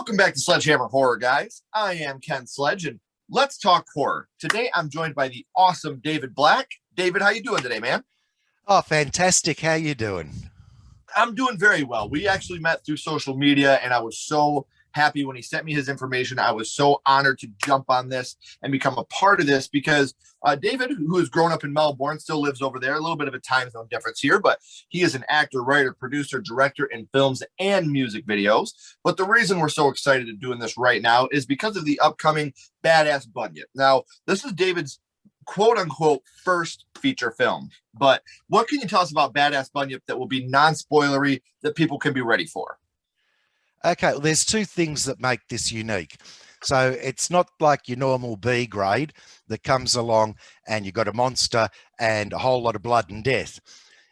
Welcome back to SledgeHammer Horror, guys. I am Ken Sledge, and let's talk horror. Today, I'm joined by the awesome David Black. David, how you doing today, man? Oh, fantastic. How you doing? I'm doing very well. We actually met through social media, and I was so happy when he sent me his information. I was so honored to jump on this and become a part of this because David, who has grown up in Melbourne, still lives over there. A little bit of a time zone difference here, but he is an actor, writer, producer, director in films and music videos. But the reason we're so excited to doing this right now is because of the upcoming Badass Bunyip. Now, this is David's quote unquote first feature film. But what can you tell us about Badass Bunyip that will be non-spoilery that people can be ready for? Okay, well, there's two things that make this unique. So it's not like your normal B grade that comes along and you've got a monster and a whole lot of blood and death.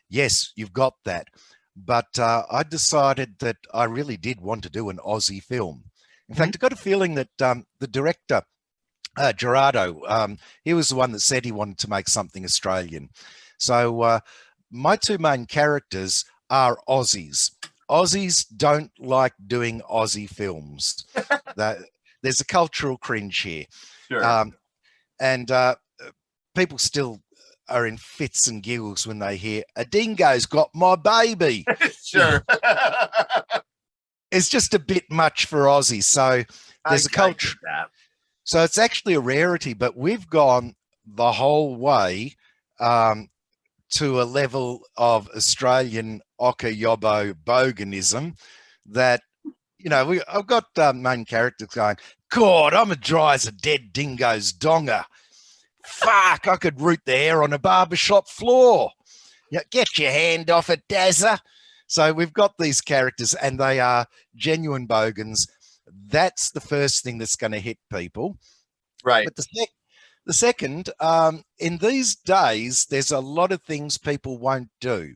Yes, you've got that. But I decided that I really did want to do an Aussie film. In fact, I got a feeling that the director, Gerardo, he was the one that said he wanted to make something Australian. So my two main characters are Aussies. Aussies don't like doing Aussie films. There's a cultural cringe here. Sure. And people still are in fits and giggles when they hear, a dingo's got my baby. Sure. It's just a bit much for Aussies. So there's a culture. So it's actually a rarity, but we've gone the whole way to a level of Australian Oka-Yobbo boganism that, you know, I've got main characters going, God, I'm as dry as a dead dingo's donger. Fuck, I could root the hair on a barbershop floor. Yeah, get your hand off it, Dazza. So we've got these characters and they are genuine bogans. That's the first thing that's going to hit people. Right. But the second, in these days, there's a lot of things people won't do.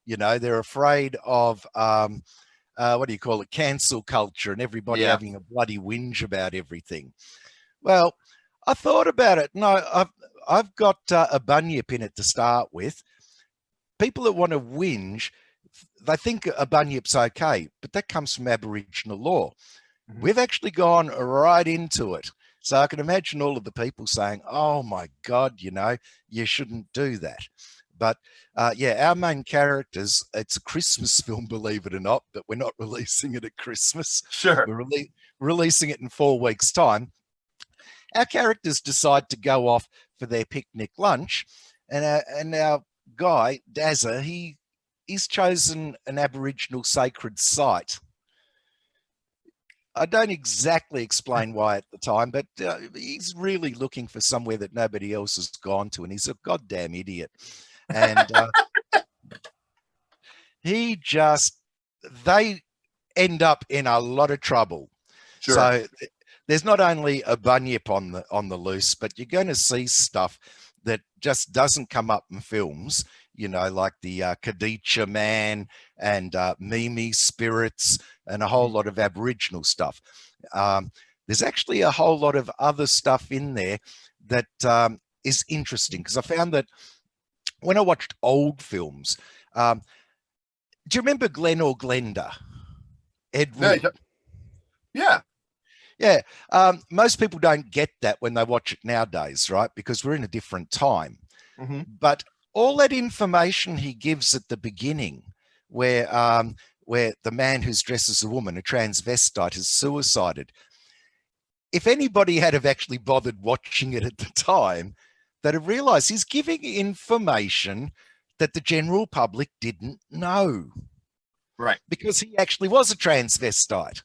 You know, they're afraid of, what do you call it, cancel culture and everybody having a bloody whinge about everything. Well, I thought about it. No, I've got a bunyip in it to start with. People that want to whinge, they think a bunyip's okay, but that comes from Aboriginal law. We've actually gone right into it. So I can imagine all of the people saying, oh my God, you know, you shouldn't do that. But yeah, our main characters, it's a Christmas film, believe it or not, but we're not releasing it at Christmas. Sure. We're releasing it in 4 weeks' time. Our characters decide to go off for their picnic lunch. And our guy, Dazza, he's chosen an Aboriginal sacred site. I don't exactly explain why at the time, but he's really looking for somewhere that nobody else has gone to, and he's a goddamn idiot. And they end up in a lot of trouble. Sure. So there's not only a bunyip on the loose, but you're going to see stuff that just doesn't come up in films, you know, like the Kadisha Man and Mimi spirits and a whole lot of Aboriginal stuff. There's actually a whole lot of other stuff in there that is interesting because I found that when I watched old films, do you remember Glenn or Glenda? Ed Wood. Yeah. Yeah, most people don't get that when they watch it nowadays, right? Because we're in a different time. But all that information he gives at the beginning, where the man who's dressed as a woman, a transvestite, has suicided. If anybody had have actually bothered watching it at the time, they'd have realised he's giving information that the general public didn't know. Right. Because he actually was a transvestite.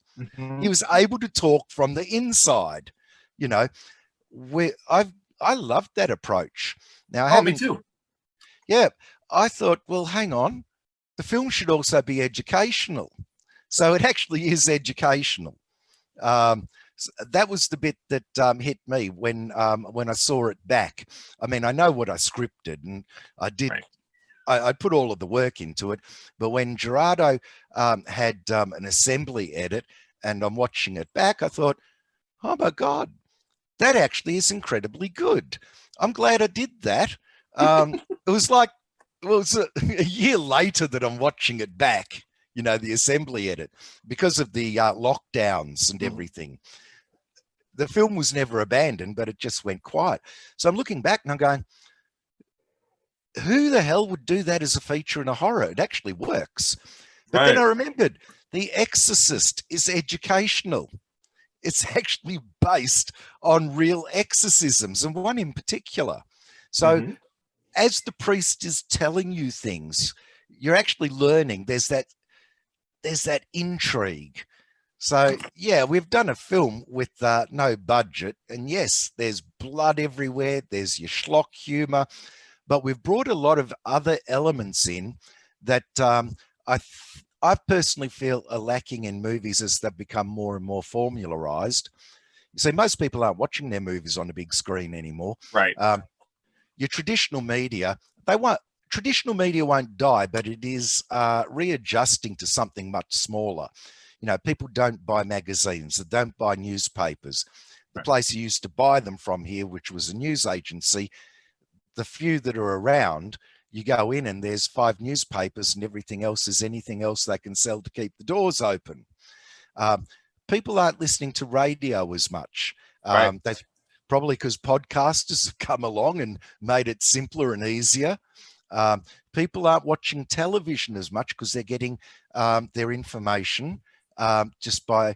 He was able to talk from the inside, you know. I loved that approach. Now, me too. Yeah, I thought, well, hang on, the film should also be educational, so it actually is educational. So that was the bit that hit me when I saw it back. I mean, I know what I scripted, and I did. Right. I put all of the work into it, but when Gerardo had an assembly edit and I'm watching it back, I thought, oh my God, that actually is incredibly good. I'm glad I did that. It was like, well, it was a year later that I'm watching it back, you know, the assembly edit, because of the lockdowns and Mhm. everything. The film was never abandoned, but it just went quiet. So I'm looking back and I'm going, who the hell would do that as a feature in a horror? It actually works. But then Right. I remembered The Exorcist is educational. It's actually based on real exorcisms, and one in particular. So Mhm. as the priest is telling you things, you're actually learning. There's that intrigue. So yeah, we've done a film with no budget, and yes, there's blood everywhere. There's your schlock humor, but we've brought a lot of other elements in that I personally feel are lacking in movies as they've become more and more formularized. You see, most people aren't watching their movies on a big screen anymore. Right. Your traditional media, traditional media won't die, but it is readjusting to something much smaller. You know, people don't buy magazines, they don't buy newspapers. The Right. place you used to buy them from here, which was a news agency, the few that are around, you go in and there's 5 newspapers and everything else is anything else they can sell to keep the doors open. Um, People aren't listening to radio as much. Right. That's probably because podcasters have come along and made it simpler and easier. Um, People aren't watching television as much because they're getting their information just by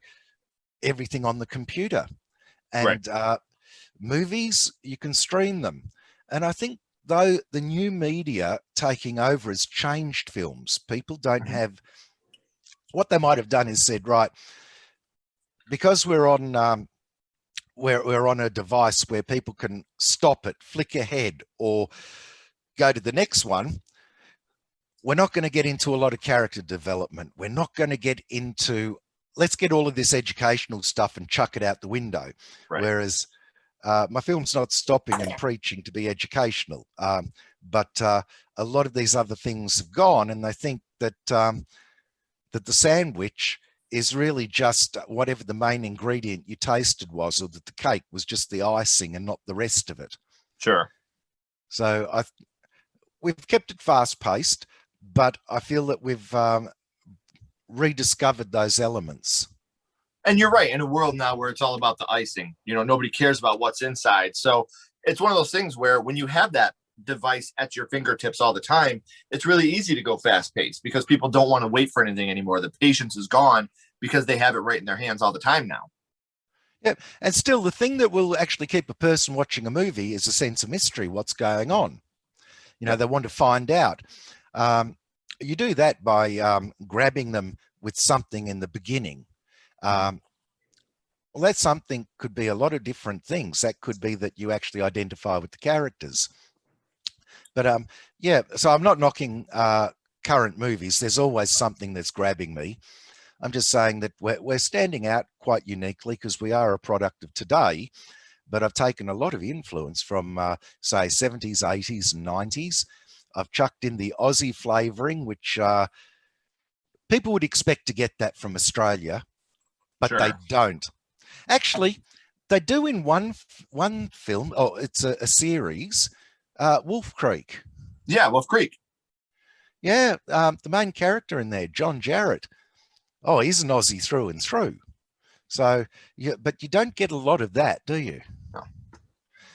everything on the computer. Right. And movies, you can stream them. And I think though the new media taking over has changed films. People don't Mhm. have, what they might have done is said, right, because we're on a device where people can stop it, flick ahead, or go to the next one, we're not going to get into a lot of character development. We're not going to get into, let's get all of this educational stuff and chuck it out the window. Right. Whereas my film's not stopping and preaching to be educational, but a lot of these other things have gone, and they think that that the sandwich is really just whatever the main ingredient you tasted was, or that the cake was just the icing and not the rest of it. Sure. So we've kept it fast paced, but I feel that we've rediscovered those elements. And you're right, in a world now where it's all about the icing, nobody cares about what's inside. So it's one of those things where when you have that device at your fingertips all the time, it's really easy to go fast paced because people don't want to wait for anything anymore. The patience is gone because they have it right in their hands all the time now. Yeah, and still the thing that will actually keep a person watching a movie is a sense of mystery. What's going on? Yep. They want to find out. You do that by grabbing them with something in the beginning. Well, that something could be a lot of different things. That could be that you actually identify with the characters. But yeah, so I'm not knocking current movies. There's always something that's grabbing me. I'm just saying that we're standing out quite uniquely because we are a product of today. But I've taken a lot of influence from, say, 70s, 80s, and 90s. I've chucked in the Aussie flavouring, which people would expect to get that from Australia, but they Sure. don't. Actually, they do in one film. Oh, it's a series, Wolf Creek. Yeah, Wolf Creek. Yeah, the main character in there, John Jarrett. Oh, he's an Aussie through and through. So, yeah, but you don't get a lot of that, do you? No.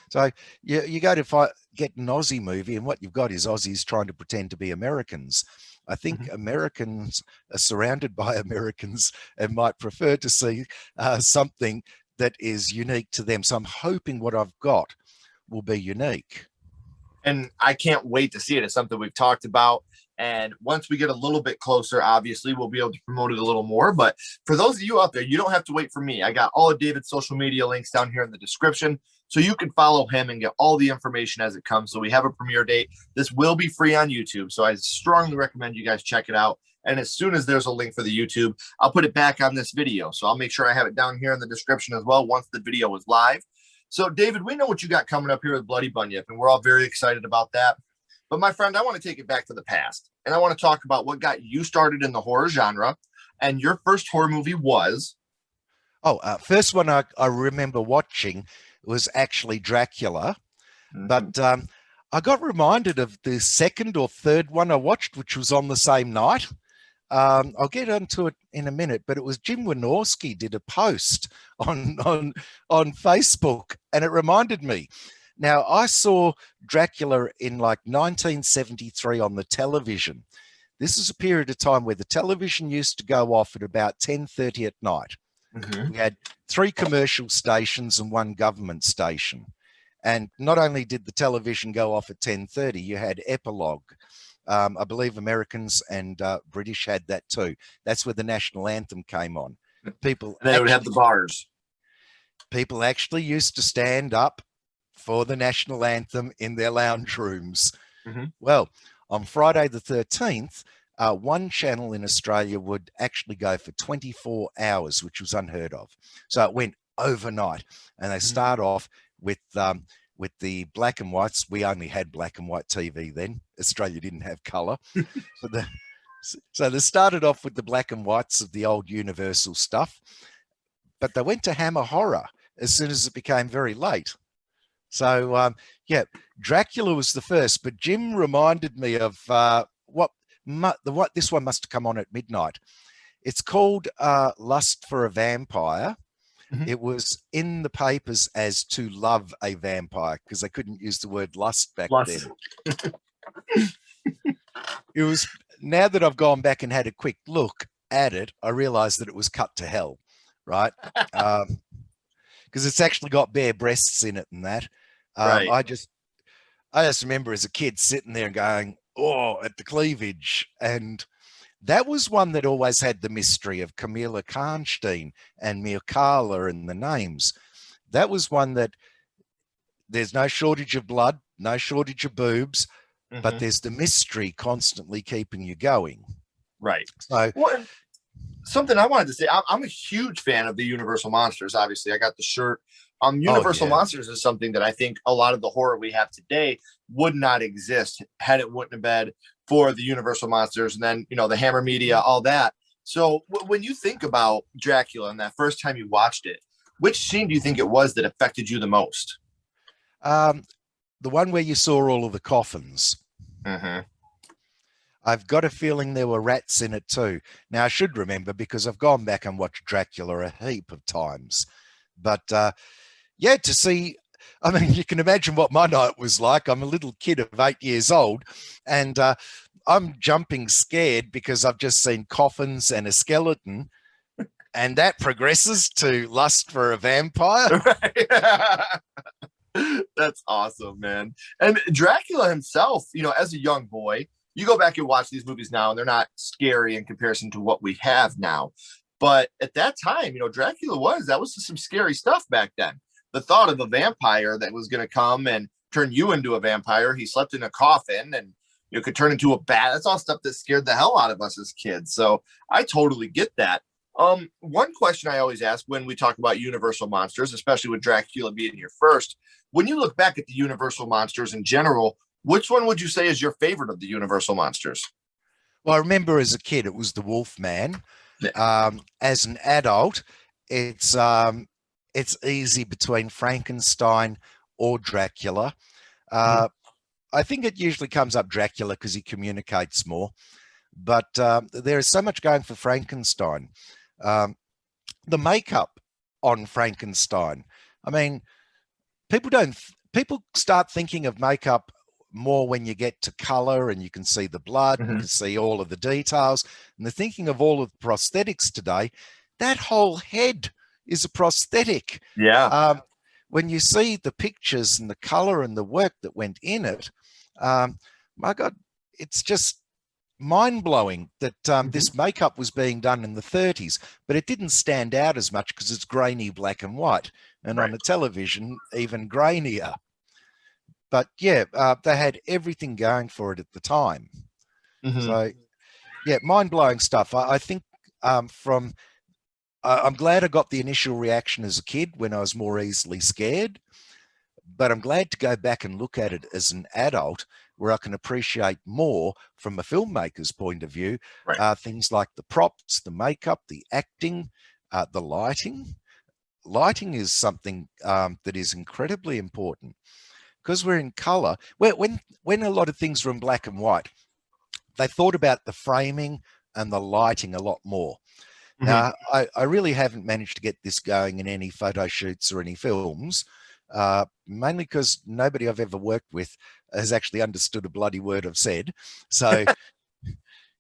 So you go to get an Aussie movie, and what you've got is Aussies trying to pretend to be Americans. I think Americans are surrounded by Americans and might prefer to see something that is unique to them. So I'm hoping what I've got will be unique. And I can't wait to see it. It's something we've talked about. And once we get a little bit closer, obviously, we'll be able to promote it a little more. But for those of you out there, you don't have to wait for me. I got all of David's social media links down here in the description. So you can follow him and get all the information as it comes. So we have a premiere date. This will be free on YouTube. So I strongly recommend you guys check it out. And as soon as there's a link for the YouTube, I'll put it back on this video. So I'll make sure I have it down here in the description as well once the video is live. So David, we know what you got coming up here with Bloody Bunyip, and we're all very excited about that. But my friend, I want to take it back to the past, and I want to talk about what got you started in the horror genre. And your first horror movie was? Oh, first one I remember watching was actually Dracula, but I got reminded of the second or third one I watched, which was on the same night. I'll get onto it in a minute, but it was Jim Wynorski did a post on Facebook, and it reminded me. Now, I saw Dracula in like 1973 on the television. This is a period of time where the television used to go off at about 10:30 at night. Mm-hmm. We had 3 commercial stations and 1 government station. And not only did the television go off at 10:30, you had epilogue. I believe Americans and British had that too. That's where the national anthem came on. And then it would have the bars. People actually used to stand up for the national anthem in their lounge rooms. Mm-hmm. Well, on Friday the 13th, one channel in Australia would actually go for 24 hours, which was unheard of. So it went overnight, and they start off with the black and whites. We only had black and white TV then. Australia didn't have colour. So they started off with the black and whites of the old Universal stuff, but they went to Hammer Horror as soon as it became very late. So, yeah, Dracula was the first, but Jim reminded me of what this one must have come on at midnight. It's called Lust for a Vampire. Mm-hmm. It was in the papers as To Love a Vampire because they couldn't use the word lust back then. It was, now that I've gone back and had a quick look at it, I realized that it was cut to hell, right? Because it's actually got bare breasts in it and that. Right. I just remember as a kid sitting there and going, oh, at the cleavage. And that was one that always had the mystery of Camilla Karnstein and Mirkala and the names. That was one that there's no shortage of blood, no shortage of boobs, but there's the mystery constantly keeping you going. Right. So, well, something I wanted to say, I'm a huge fan of the Universal Monsters. Obviously, I got the shirt. Universal Monsters is something that I think a lot of the horror we have today would not exist had it wouldn't have been for the Universal Monsters, and then, the Hammer Media, all that. So when you think about Dracula and that first time you watched it, which scene do you think it was that affected you the most? The one where you saw all of the coffins. Mm-hmm. I've got a feeling there were rats in it too. Now, I should remember because I've gone back and watched Dracula a heap of times. But yeah, to see, I mean, you can imagine what my night was like. I'm a little kid of 8 years old, and I'm jumping scared because I've just seen coffins and a skeleton, and that progresses to lust for a vampire. That's awesome, man. And Dracula himself, as a young boy, you go back and watch these movies now, and they're not scary in comparison to what we have now. But at that time, Dracula that was some scary stuff back then. The thought of a vampire that was going to come and turn you into a vampire. He slept in a coffin and you could turn into a bat. That's all stuff that scared the hell out of us as kids. So I totally get that. One question I always ask when we talk about Universal Monsters, especially with Dracula being your first, when you look back at the Universal Monsters in general, which one would you say is your favorite of the Universal Monsters? Well, I remember as a kid, it was the Wolfman. Yeah. As an adult, it's easy between Frankenstein or Dracula. I think it usually comes up Dracula because he communicates more. But there is so much going for Frankenstein. The makeup on Frankenstein. I mean, people start thinking of makeup more when you get to color and you can see the blood, you can see all of the details. And they're thinking of all of the prosthetics today. That whole head is a prosthetic. Yeah. When you see the pictures and the color and the work that went in it, my God, it's just mind-blowing that this makeup was being done in the 30s, but it didn't stand out as much because it's grainy black and white, and on the television even grainier. But yeah, they had everything going for it at the time. So yeah, mind-blowing stuff. I think I'm glad I got the initial reaction as a kid when I was more easily scared, but I'm glad to go back and look at it as an adult where I can appreciate more from a filmmaker's point of view, things like the props, the makeup, the acting, the lighting. Lighting is something that is incredibly important because we're in color. When a lot of things were in black and white, they thought about the framing and the lighting a lot more. Mhm. Now, I really haven't managed to get this going in any photo shoots or any films, mainly because nobody I've ever worked with has actually understood a bloody word I've said. So,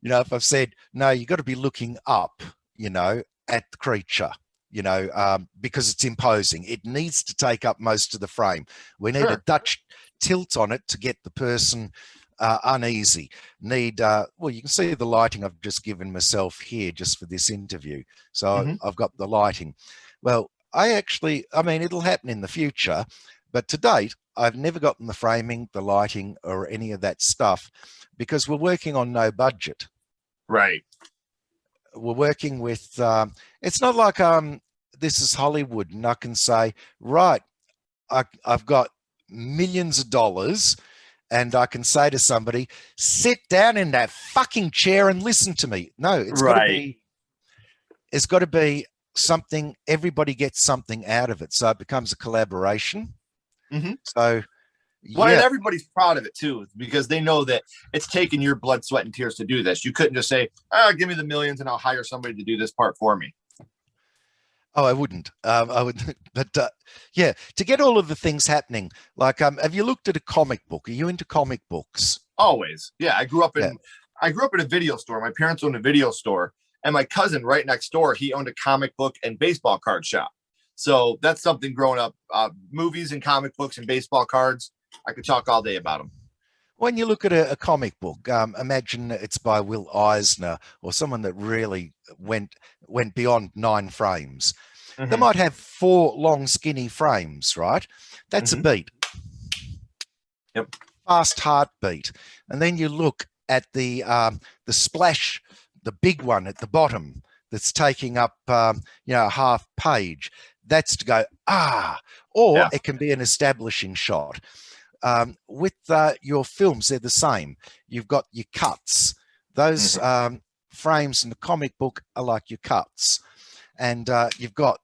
if I've said, no, you've got to be looking up, at the creature, because it's imposing. It needs to take up most of the frame. We need a Sure. Dutch tilt on it to get the person uneasy. You can see the lighting I've just given myself here just for this interview. So Mhm. I've got the lighting. Well, it'll happen in the future, but to date, I've never gotten the framing, the lighting, or any of that stuff because we're working on no budget. Right. We're working with, it's not like this is Hollywood and I can say, right, I've got millions of dollars and I can say to somebody, sit down in that fucking chair and listen to me. No, Right. it's got to be something, everybody gets something out of it. So it becomes a collaboration. Mhm. So, Well, and yeah. everybody's proud of it too, because they know that it's taken your blood, sweat, and tears to do this. You couldn't just say, give me the millions and I'll hire somebody to do this part for me. Oh, I wouldn't. I would, but yeah, to get all of the things happening. Like, have you looked at a comic book? Are you into comic books? Always. Yeah. I grew up Yeah. in a video store. My parents owned a video store, and my cousin right next door, he owned a comic book and baseball card shop. So that's something growing up, movies and comic books and baseball cards. I could talk all day about them. When you look at a comic book, imagine it's by Will Eisner or someone that really went beyond 9 frames. They Mhm. might have 4 long, skinny frames, right? That's a Mhm. beat. Yep. Fast heartbeat. And then you look at the splash, the big one at the bottom that's taking up a half page. That's to go, or Yeah. it can be an establishing shot. With your films, they're the same. You've got your cuts. Those Mhm. frames in the comic book are like your cuts. And you've got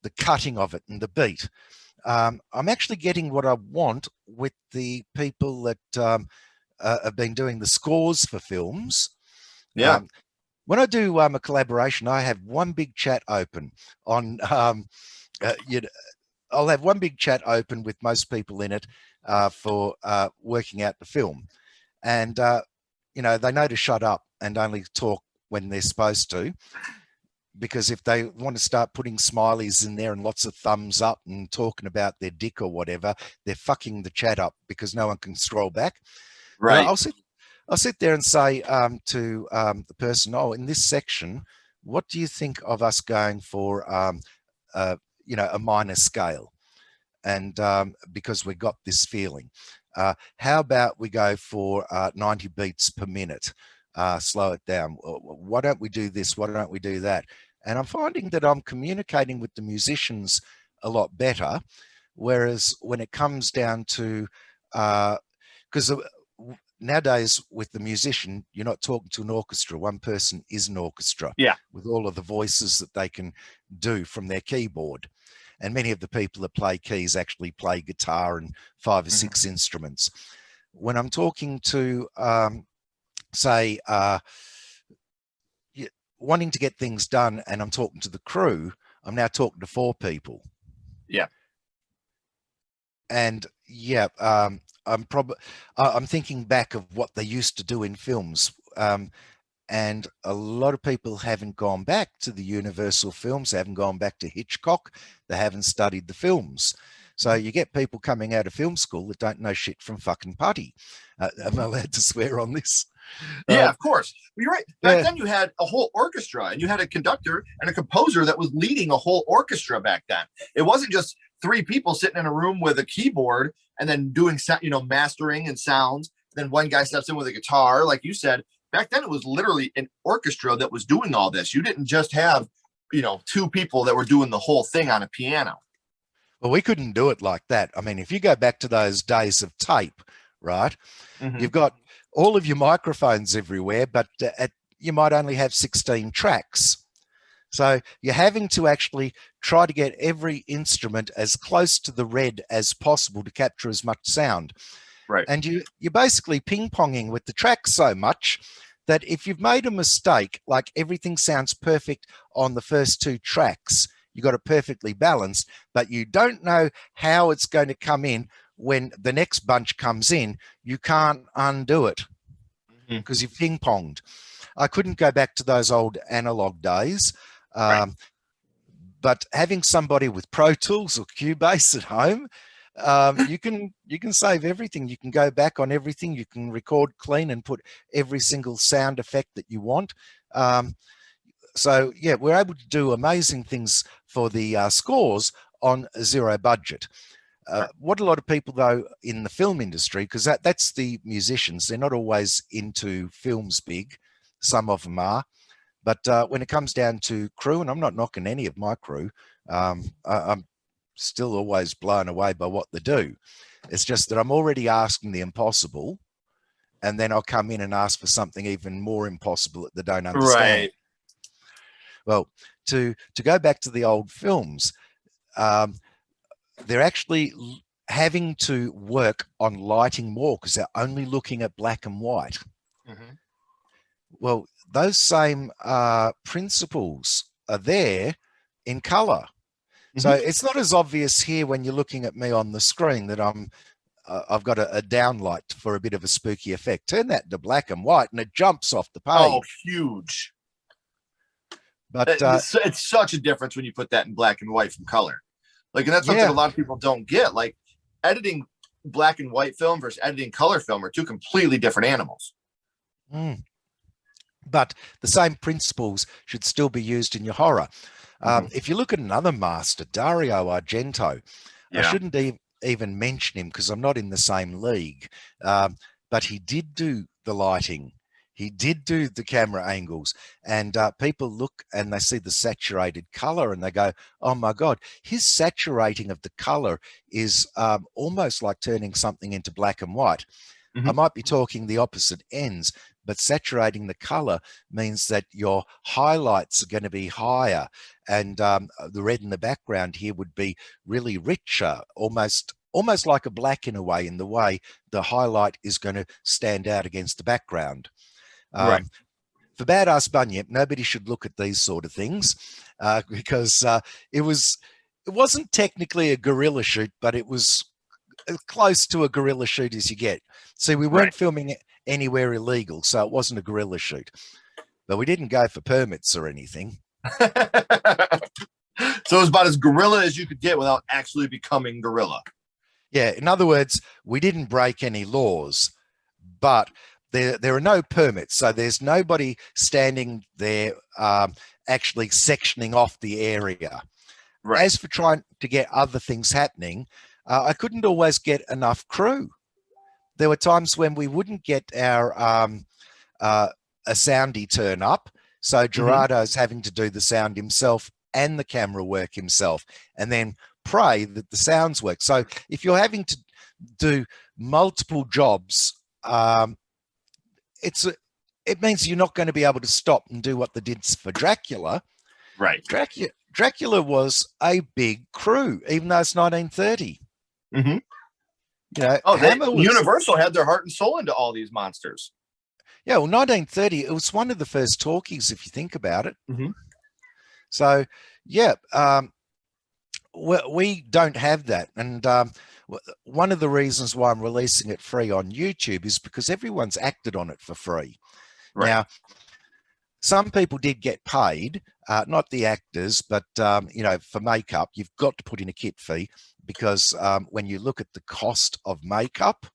the cutting of it and the beat. I'm actually getting what I want with the people that have been doing the scores for films. Yeah. When I do a collaboration, I have one big chat open on, I'll have one big chat open with most people in it for working out the film. And, they know to shut up and only talk when they're supposed to. Because if they want to start putting smileys in there and lots of thumbs up and talking about their dick or whatever, they're fucking the chat up because no one can scroll back. But Right. I'll sit there and say to the person, oh, in this section, what do you think of us going for, a minor scale? And because we got this feeling, how about we go for 90 beats per minute? Slow it down. Why don't we do this? Why don't we do that? And I'm finding that I'm communicating with the musicians a lot better. Whereas when it comes down to, because nowadays with the musician, you're not talking to an orchestra. One person is an orchestra Yeah. with all of the voices that they can do from their keyboard. And many of the people that play keys actually play guitar and 5 or 6 instruments. When I'm talking to, say, wanting to get things done and I'm talking to the crew, I'm now talking to 4 people. Yeah. And yeah, I'm thinking back of what they used to do in films. And a lot of people haven't gone back to the Universal films. They haven't gone back to Hitchcock. They haven't studied the films. So you get people coming out of film school that don't know shit from fucking putty. Am I allowed to swear on this? Yeah, of course. You're right. Back Yeah. then, you had a whole orchestra, and you had a conductor and a composer that was leading a whole orchestra back then. It wasn't just 3 people sitting in a room with a keyboard and then doing, mastering and sounds. Then one guy steps in with a guitar, like you said. Back then, it was literally an orchestra that was doing all this. You didn't just have, 2 people that were doing the whole thing on a piano. Well, we couldn't do it like that. I mean, if you go back to those days of tape, right? You've got all of your microphones everywhere, but you might only have 16 tracks. So you're having to actually try to get every instrument as close to the red as possible to capture as much sound. Right. And you're basically ping-ponging with the tracks so much that if you've made a mistake, like everything sounds perfect on the first 2 tracks, you got it perfectly balanced, but you don't know how it's going to come in when the next bunch comes in, you can't undo it because you've ping-ponged. I couldn't go back to those old analog days. Right. But having somebody with Pro Tools or Cubase at home, you can save everything. You can go back on everything. You can record clean and put every single sound effect that you want. So yeah, we're able to do amazing things for the scores on a 0 budget. What a lot of people though in the film industry, because that's the musicians, they're not always into films big. Some of them are. But when it comes down to crew, and I'm not knocking any of my crew, I'm still always blown away by what they do. It's just that I'm already asking the impossible, and then I'll come in and ask for something even more impossible that they don't understand. Right. Well, to go back to the old films, they're actually having to work on lighting more because they're only looking at black and white. Well, those same principles are there in color. So it's not as obvious here when you're looking at me on the screen that I've got a downlight for a bit of a spooky effect. Turn that to black and white and it jumps off the page. Oh, huge. But it's such a difference when you put that in black and white from color. Like, and that's something a lot of people don't get. Like, editing black and white film versus editing color film are 2 completely different animals. But the same principles should still be used in your horror. If you look at another master, Dario Argento, I shouldn't even mention him because I'm not in the same league, but he did do the lighting. He did do the camera angles, and people look and they see the saturated color and they go, oh my God, his saturating of the color is almost like turning something into black and white. I might be talking the opposite ends, but saturating the color means that your highlights are going to be higher, and the red in the background here would be really richer, almost like a black in a way, in the way the highlight is going to stand out against the background. Right. For Badass Bunyip, nobody should look at these sort of things because it wasn't technically a guerrilla shoot, but it was close to a guerrilla shoot as you get. See, we weren't filming anywhere illegal, so it wasn't a guerrilla shoot. But we didn't go for permits or anything. So it was about as guerrilla as you could get without actually becoming guerrilla. Yeah, in other words, we didn't break any laws, but there are no permits, so there's nobody standing there actually sectioning off the area. Right. As for trying to get other things happening, I couldn't always get enough crew. There were times when we wouldn't get our a soundy turn up, so Gerardo's having to do the sound himself and the camera work himself, and then pray that the sounds work. So if you're having to do multiple jobs, it means you're not going to be able to stop and do what they did for Dracula. Right. Dracula was a big crew, even though it's 1930. You know, Universal had their heart and soul into all these monsters. Yeah, well, 1930, it was one of the first talkies, if you think about it. So, yeah, we don't have that. And one of the reasons why I'm releasing it free on YouTube is because everyone's acted on it for free. Right. Now, some people did get paid, not the actors, but, you know, for makeup, you've got to put in a kit fee because when you look at the cost of makeup,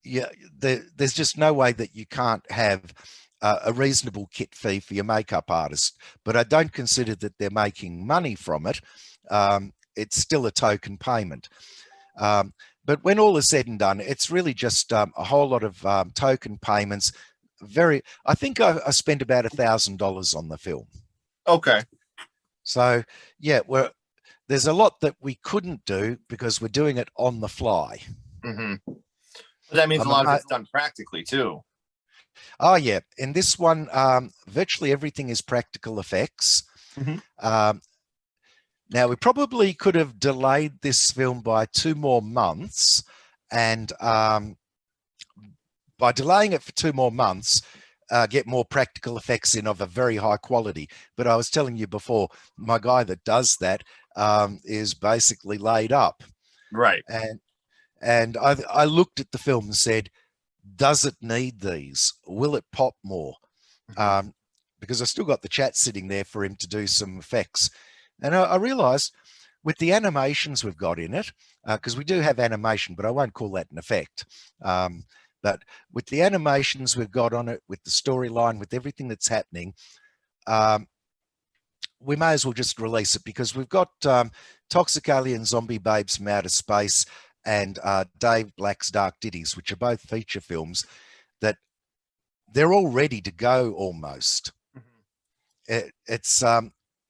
yeah, there's just no way that you can't have a reasonable kit fee for your makeup artist. But I don't consider that they're making money from it. It's still a token payment. But when all is said and done, it's really just a whole lot of token payments. I think I spent about $1,000 on the film. Okay. So yeah, there's a lot that we couldn't do because we're doing it on the fly. But that means a lot of it's done practically too. Oh yeah, in this one, virtually everything is practical effects. Now we probably could have delayed this film by 2 more months, and by delaying it for 2 more months, get more practical effects in of a very high quality. But I was telling you before, my guy that does that is basically laid up. Right. And I looked at the film and said, does it need these? Will it pop more? Because I still got the chat sitting there for him to do some effects. And I realized with the animations we've got in it, because we do have animation, but I won't call that an effect. But with the animations we've got on it, with the storyline, with everything that's happening, we may as well just release it, because we've got Toxic Alien Zombie Babes from Outer Space and Dave Black's Dark Ditties, which are both feature films that they're all ready to go almost. It's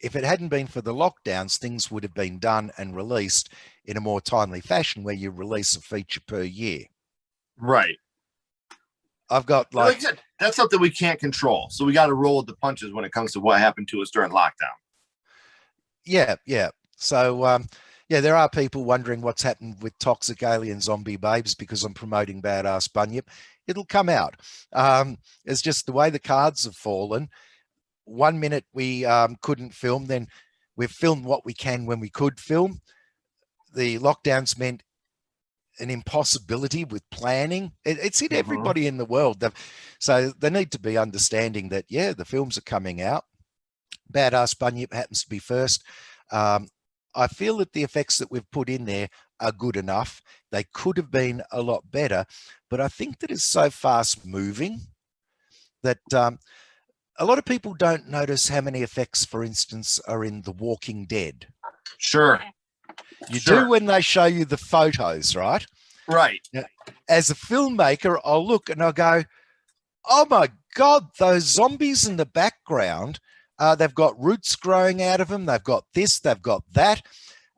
if it hadn't been for the lockdowns, things would have been done and released in a more timely fashion, where you release a feature per year. Right. I've got like I said, that's something we can't control. So we got to roll with the punches when it comes to what happened to us during lockdown. Yeah. So, yeah, there are people wondering what's happened with Toxic Alien Zombie Babes because I'm promoting Badass Bunyip. It'll come out. It's just the way the cards have fallen. 1 minute we couldn't film, then we've filmed what we can when we could film. The lockdowns meant an impossibility with planning. It's hit everybody in the world. So they need to be understanding that, yeah, the films are coming out. Badass Bunyip happens to be first. I feel that the effects that we've put in there are good enough. They could have been a lot better, but I think that it's so fast moving that a lot of people don't notice how many effects, for instance, are in The Walking Dead. Sure. You do when they show you the photos, right? Right. Now, as a filmmaker, I'll look and I'll go, oh my God, those zombies in the background, they've got roots growing out of them. They've got this, they've got that.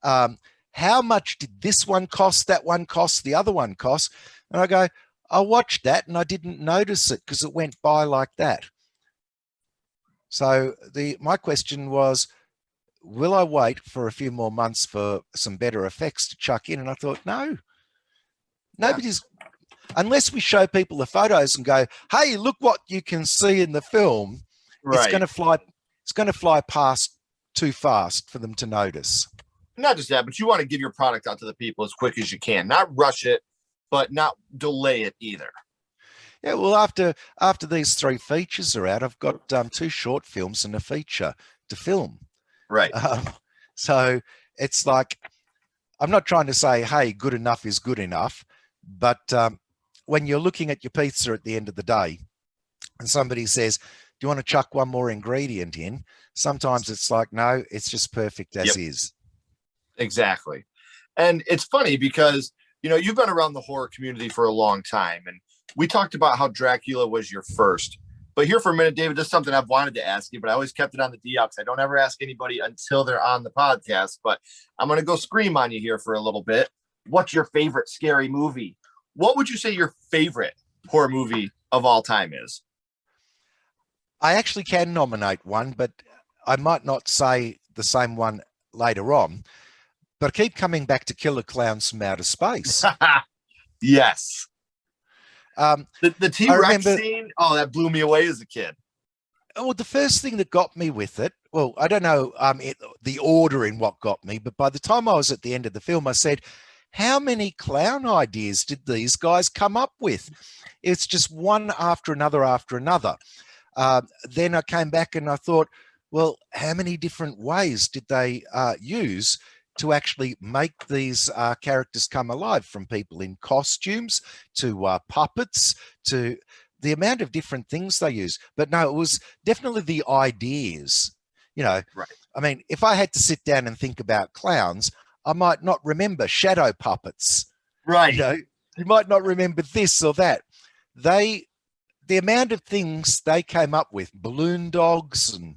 How much did this one cost, that one cost, the other one cost? And I go, I watched that and I didn't notice it because it went by like that. So my question was, will I wait for a few more months for some better effects to chuck in? And I thought, no, nobody's, unless we show people the photos and go, hey, look what you can see in the film. Right. It's going to fly past too fast for them to notice. Not just that, but you want to give your product out to the people as quick as you can, not rush it, but not delay it either. Yeah, well, after these 3 features are out, I've got 2 short films and a feature to film. Right. So it's like, I'm not trying to say, hey, good enough is good enough. But when you're looking at your pizza at the end of the day and somebody says, do you want to chuck one more ingredient in? Sometimes it's like, no, it's just perfect as is. Exactly. And it's funny because, you know, you've been around the horror community for a long time. And we talked about how Dracula was your first. But here for a minute, David, this is something I've wanted to ask you, but I always kept it on the DL because I don't ever ask anybody until they're on the podcast. But I'm going to go scream on you here for a little bit. What's your favorite scary movie? What would you say your favorite horror movie of all time is? I actually can nominate one, but I might not say the same one later on. But I keep coming back to Killer Clowns from Outer Space. Yes. The T-Rex scene, that blew me away as a kid. Well, the first thing that got me with it, well, I don't know the order in what got me, but by the time I was at the end of the film, I said, how many clown ideas did these guys come up with? It's just one after another after another. Then I came back and I thought, well, how many different ways did they use to actually make these characters come alive, from people in costumes to puppets to the amount of different things they use? But no, it was definitely the ideas, you know. Right. I mean, if I had to sit down and think about clowns, I might not remember shadow puppets. Right. You know, you might not remember this or that. The amount of things they came up with, balloon dogs and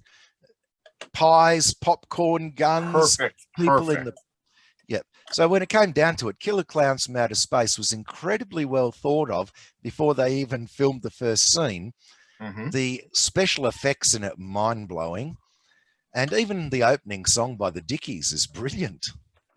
pies, popcorn guns, people in the, So when it came down to it, Killer Clowns from Outer Space was incredibly well thought of before they even filmed the first scene. The special effects in it, mind-blowing. And even the opening song by the Dickies is brilliant.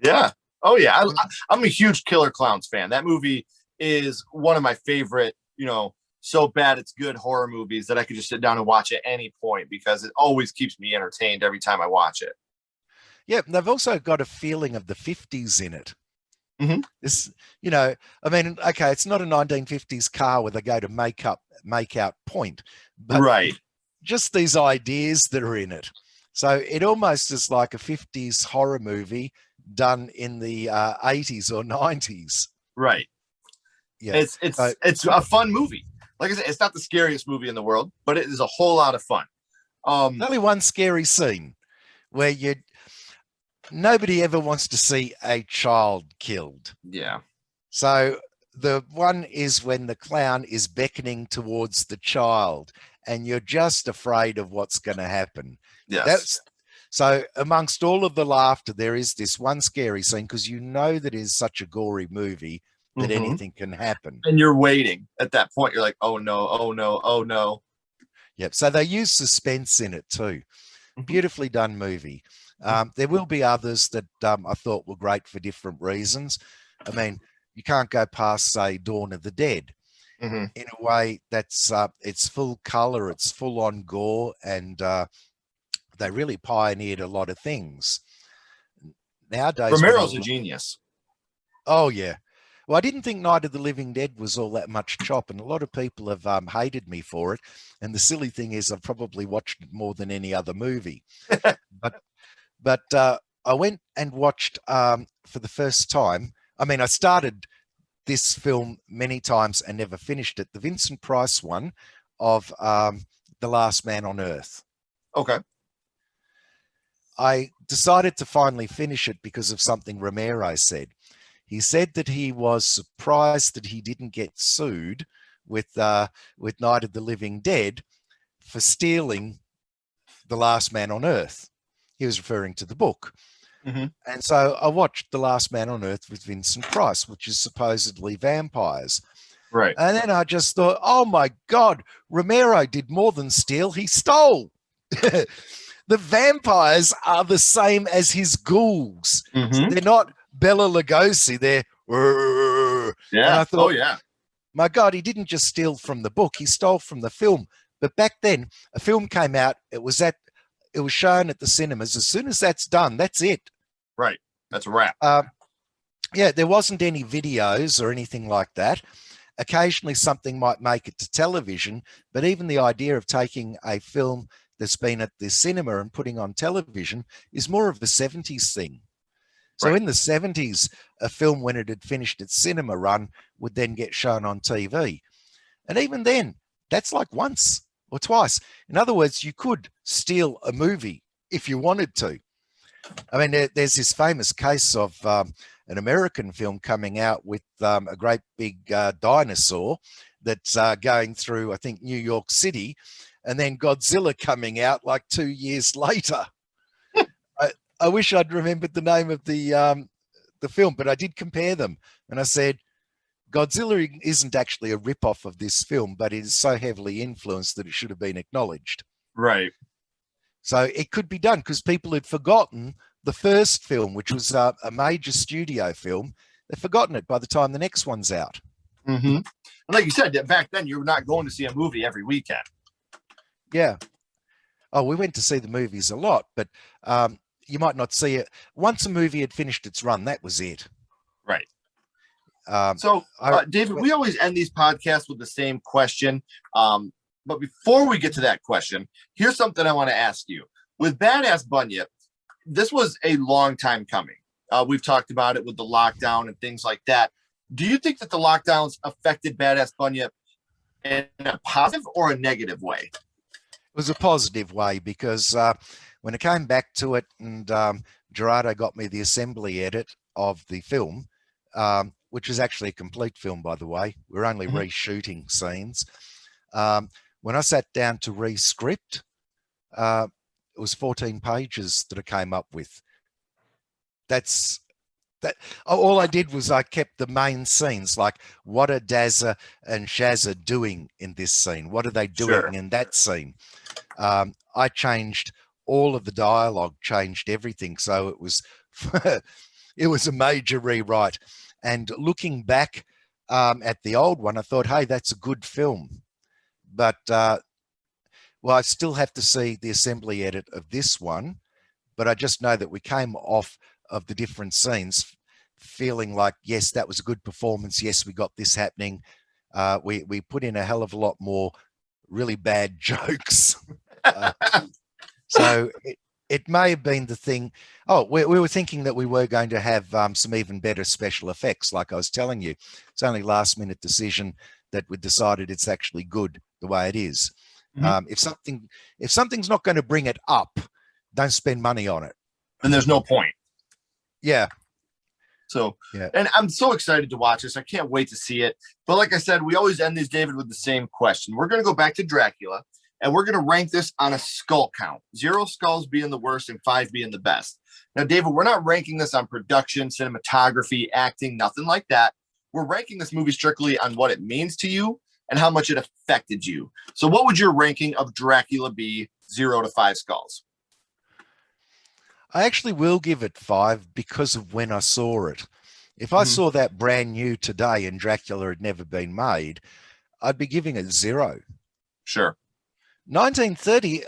Yeah. Oh, yeah. I'm a huge Killer Clowns fan. That movie is one of my favorite, you know, so bad it's good horror movies that I could just sit down and watch at any point because it always keeps me entertained every time I watch it. Yeah, and they've also got a feeling of the 50s in it. Mm-hmm. This, you know, I mean, okay, it's not a 1950s car where they go to make out point, but Right. just these ideas that are in it. So it almost is like a 50s horror movie done in the 80s or 90s. Right. Yeah. It's a fun movie. Like I said, it's not the scariest movie in the world, but it is a whole lot of fun. Only one scary scene where nobody ever wants to see a child killed. Yeah. So the one is when the clown is beckoning towards the child and you're just afraid of what's going to happen. Yes. So amongst all of the laughter, there is this one scary scene because you know that it is such a gory movie that anything can happen. And you're waiting at that point. You're like, oh no, oh no, oh no. Yep. So they use suspense in it too. Beautifully done movie. There will be others that I thought were great for different reasons. I mean, you can't go past, say, Dawn of the Dead. In a way, that's it's full color, it's full on gore, and they really pioneered a lot of things. Nowadays, Romero's a genius. Oh yeah. Well, I didn't think Night of the Living Dead was all that much chop, and a lot of people have hated me for it. And the silly thing is, I've probably watched it more than any other movie. but I went and watched for the first time. I mean, I started this film many times and never finished it. The Vincent Price one of The Last Man on Earth. Okay. I decided to finally finish it because of something Romero said. He said that he was surprised that he didn't get sued with Night of the Living Dead for stealing The Last Man on Earth. He was referring to the book. And so I watched The Last Man on Earth with Vincent Price, which is supposedly vampires. Right. And then I just thought, oh my God, Romero did more than steal. He stole. The vampires are the same as his ghouls. So they're not Bela Lugosi. They're yeah. And I thought, oh yeah, my God, he didn't just steal from the book; he stole from the film. But back then, a film came out. It was shown at the cinemas. As soon as that's done, that's it. Right. That's a wrap. Yeah, there wasn't any videos or anything like that. Occasionally, something might make it to television, but even the idea of taking a film that's been at the cinema and putting on television is more of a 70s thing. So in the 70s, a film, when it had finished its cinema run, would then get shown on TV. And even then, that's like once or twice. In other words, you could steal a movie if you wanted to. I mean, there's this famous case of an American film coming out with a great big dinosaur that's going through, I think, New York City, and then Godzilla coming out like 2 years later. I wish I'd remembered the name of the film, but I did compare them, and I said, Godzilla isn't actually a rip-off of this film, but it is so heavily influenced that it should have been acknowledged. Right. So it could be done because people had forgotten the first film, which was a major studio film. They've forgotten it by the time the next one's out. And like you said, back then you were not going to see a movie every weekend. Yeah. Oh, we went to see the movies a lot, but you might not see it. Once a movie had finished its run, that was it. Right. So, David, we always end these podcasts with the same question. But before we get to that question, here's something I want to ask you. With Badass Bunyip, this was a long time coming. We've talked about it with the lockdown and things like that. Do you think that the lockdowns affected Badass Bunyip in a positive or a negative way? It was a positive way because when it came back to it, and Gerardo got me the assembly edit of the film, which is actually a complete film, by the way. We're only reshooting scenes. When I sat down to re-script, it was 14 pages that I came up with. That's that. All I did was I kept the main scenes, like what are Dazza and Shazza doing in this scene? What are they doing in that scene? I changed all of the dialogue, changed everything. So it was, it was a major rewrite. And looking back at the old one, I thought, hey, that's a good film. But well, I still have to see the assembly edit of this one, but I just know that we came off of the different scenes feeling like, yes, that was a good performance. Yes, we got this happening. We put in a hell of a lot more really bad jokes. So it may have been the thing. Oh, we were thinking that we were going to have some even better special effects. Like I was telling you, it's only last minute decision that we decided it's actually good the way it is. Mhm. If something's not going to bring it up, don't spend money on it. Then there's no point. Yeah. So, Yeah. and I'm so excited to watch this. I can't wait to see it. But like I said, we always end these, David, with the same question. We're going to go back to Dracula, and we're going to rank this on a skull count. 0 skulls being the worst and 5 being the best. Now, David, we're not ranking this on production, cinematography, acting, nothing like that. We're ranking this movie strictly on what it means to you and how much it affected you. So what would your ranking of Dracula be, 0 to 5 skulls? I actually will give it 5 because of when I saw it. If I saw that brand new today and Dracula had never been made, I'd be giving it 0. Sure. 1930,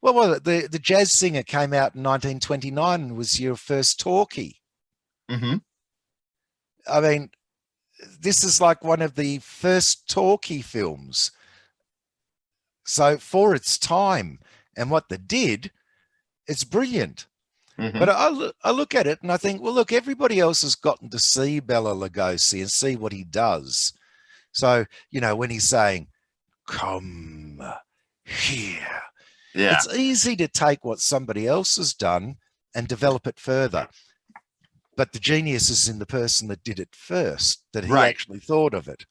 well, the jazz singer came out in 1929 and was your first talkie. Mm-hmm. I mean, this is like one of the first talkie films. So for its time and what they did, it's brilliant. Mm-hmm. But I look at it and I think, well, look, everybody else has gotten to see Bela Lugosi and see what he does. So, you know, when he's saying, come here, Yeah. it's easy to take what somebody else has done and develop it further. But the genius is in the person that did it first, that he actually thought of it.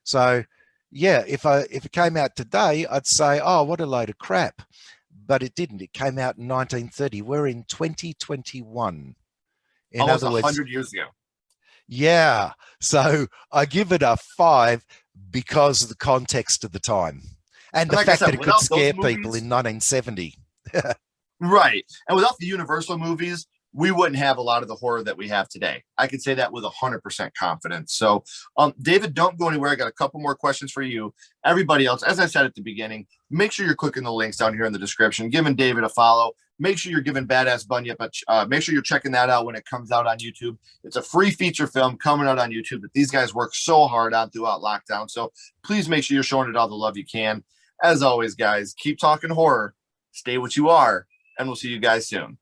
So, yeah, if it came out today, I'd say, oh, what a load of crap. But it didn't. It came out in 1930. We're in 2021. In Almost other words, 100 years ago. yeah. So I give it a 5 because of the context of the time and the like fact said, that it could scare movies, people in 1970. Right. And without the Universal movies, we wouldn't have a lot of the horror that we have today. I could say that with 100% confidence. So, David, don't go anywhere. I got a couple more questions for you. Everybody else, as I said at the beginning, make sure you're clicking the links down here in the description, giving David a follow. Make sure you're giving Badass Bunyip, make sure you're checking that out when it comes out on YouTube. It's a free feature film coming out on YouTube that these guys work so hard on throughout lockdown. So please make sure you're showing it all the love you can. As always, guys, keep talking horror, stay what you are, and we'll see you guys soon.